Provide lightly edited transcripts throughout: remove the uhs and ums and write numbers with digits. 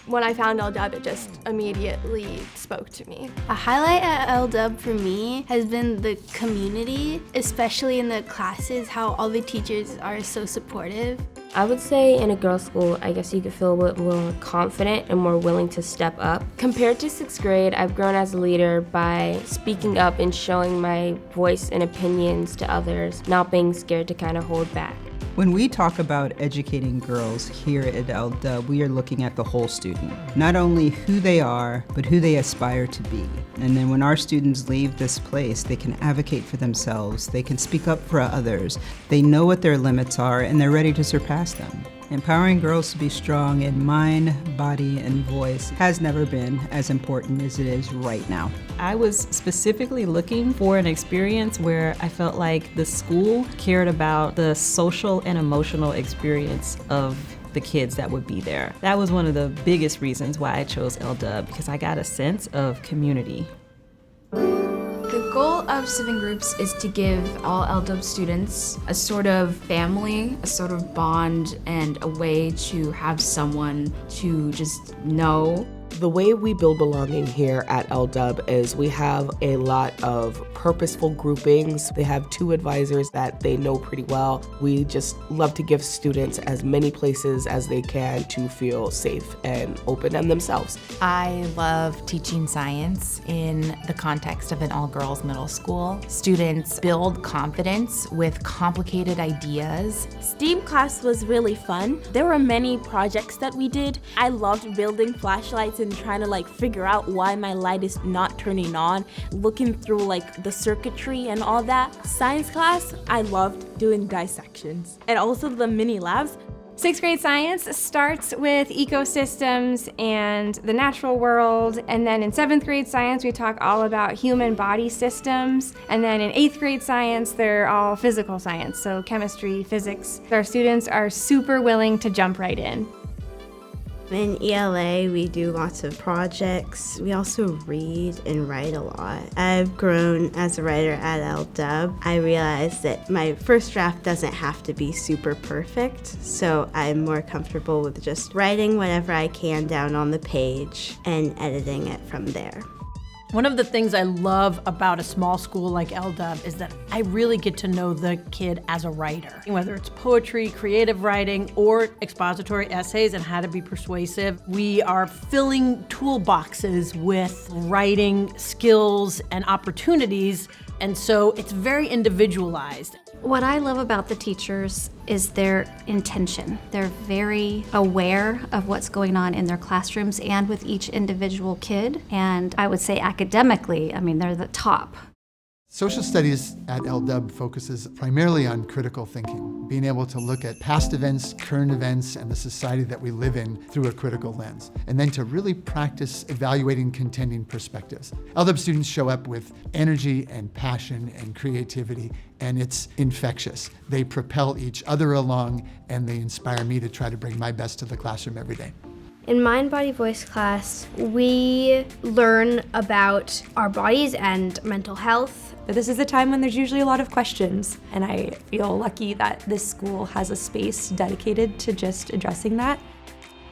When I found LW, it just immediately spoke to me. A highlight at LW for me has been the community, especially in the classes, how all the teachers are so supportive. I would say in a girls' school, I guess you could feel a bit more confident and more willing to step up. Compared to 6th grade, I've grown as a leader by speaking up and showing my voice and opinions to others, not being scared to kind of hold back. When we talk about educating girls here at LW, we are looking at the whole student. Not only who they are, but who they aspire to be. And then when our students leave this place, they can advocate for themselves, they can speak up for others, they know what their limits are, and they're ready to surpass them. Empowering girls to be strong in mind, body, and voice has never been as important as it is right now. I was specifically looking for an experience where I felt like the school cared about the social and emotional experience of the kids that would be there. That was one of the biggest reasons why I chose LW, because I got a sense of community. The goal of Civic Groups is to give all LW students a sort of family, a sort of bond, and a way to have someone to just know. The way we build belonging here at LW is we have a lot of purposeful groupings. They have 2 advisors that they know pretty well. We just love to give students as many places as they can to feel safe and open in themselves. I love teaching science in the context of an all-girls middle school. Students build confidence with complicated ideas. STEAM class was really fun. There were many projects that we did. I loved building flashlights and trying to figure out why my light is not turning on, looking through the circuitry and all that. Science class, I loved doing dissections and also the mini labs. 6th grade science starts with ecosystems and the natural world, and then in 7th grade science we talk all about human body systems, and then in 8th grade science they're all physical science, so chemistry, physics. Our students are super willing to jump right in. In ELA, we do lots of projects. We also read and write a lot. I've grown as a writer at LW. I realized that my first draft doesn't have to be super perfect, so I'm more comfortable with just writing whatever I can down on the page and editing it from there. One of the things I love about a small school like LW is that I really get to know the kid as a writer. Whether it's poetry, creative writing, or expository essays and how to be persuasive, we are filling toolboxes with writing skills and opportunities, and so it's very individualized. What I love about the teachers is their intention. They're very aware of what's going on in their classrooms and with each individual kid. And I would say academically, they're the top. Social studies at LW focuses primarily on critical thinking, being able to look at past events, current events, and the society that we live in through a critical lens, and then to really practice evaluating contending perspectives. LW students show up with energy and passion and creativity, and it's infectious. They propel each other along, and they inspire me to try to bring my best to the classroom every day. In Mind, Body, Voice class, we learn about our bodies and mental health. This is a time when there's usually a lot of questions, and I feel lucky that this school has a space dedicated to just addressing that.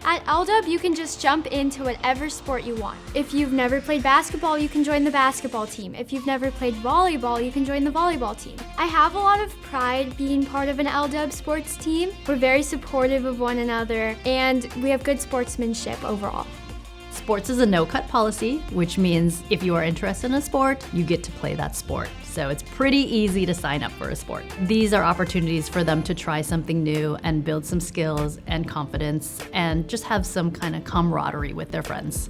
At LW, you can just jump into whatever sport you want. If you've never played basketball, you can join the basketball team. If you've never played volleyball, you can join the volleyball team. I have a lot of pride being part of an LW sports team. We're very supportive of one another, and we have good sportsmanship overall. Sports is a no-cut policy, which means if you are interested in a sport, you get to play that sport. So it's pretty easy to sign up for a sport. These are opportunities for them to try something new and build some skills and confidence and just have some kind of camaraderie with their friends.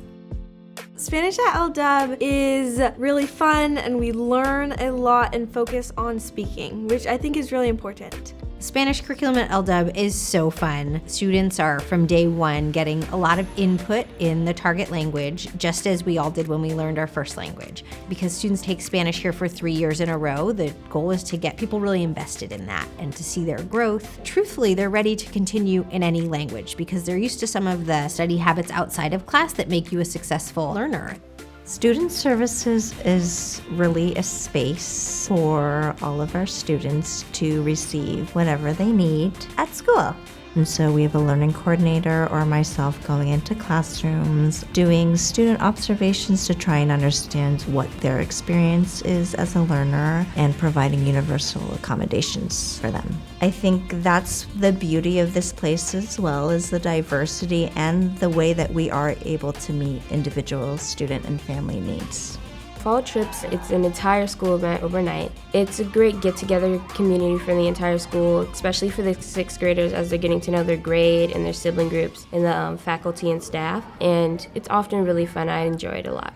Spanish at LW is really fun, and we learn a lot and focus on speaking, which I think is really important. Spanish curriculum at LW is so fun. Students are from day one getting a lot of input in the target language, just as we all did when we learned our first language. Because students take Spanish here for 3 years in a row, the goal is to get people really invested in that and to see their growth. Truthfully, they're ready to continue in any language because they're used to some of the study habits outside of class that make you a successful learner. Student Services is really a space for all of our students to receive whatever they need at school. And so we have a learning coordinator or myself going into classrooms, doing student observations to try and understand what their experience is as a learner and providing universal accommodations for them. I think that's the beauty of this place as well, is the diversity and the way that we are able to meet individual student and family needs. Fall trips, it's an entire school event overnight. It's a great get-together community for the entire school, especially for the 6th graders as they're getting to know their grade and their sibling groups and the faculty and staff. And it's often really fun. I enjoy it a lot.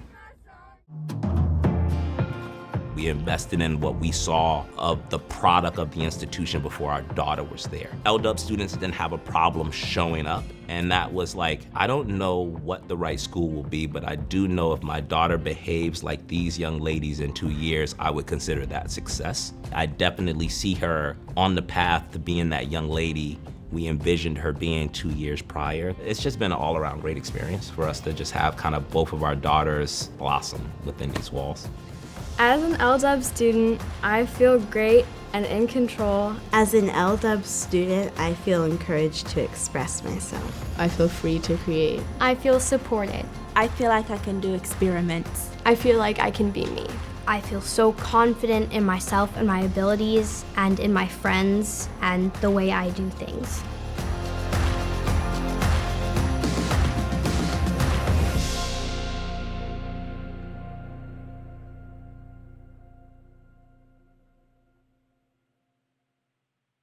We invested in what we saw of the product of the institution before our daughter was there. LW students didn't have a problem showing up, and that was like, I don't know what the right school will be, but I do know if my daughter behaves like these young ladies in 2 years, I would consider that success. I definitely see her on the path to being that young lady we envisioned her being 2 years prior. It's just been an all-around great experience for us to just have kind of both of our daughters blossom within these walls. As an LW student, I feel great and in control. As an LW student, I feel encouraged to express myself. I feel free to create. I feel supported. I feel like I can do experiments. I feel like I can be me. I feel so confident in myself and my abilities and in my friends and the way I do things.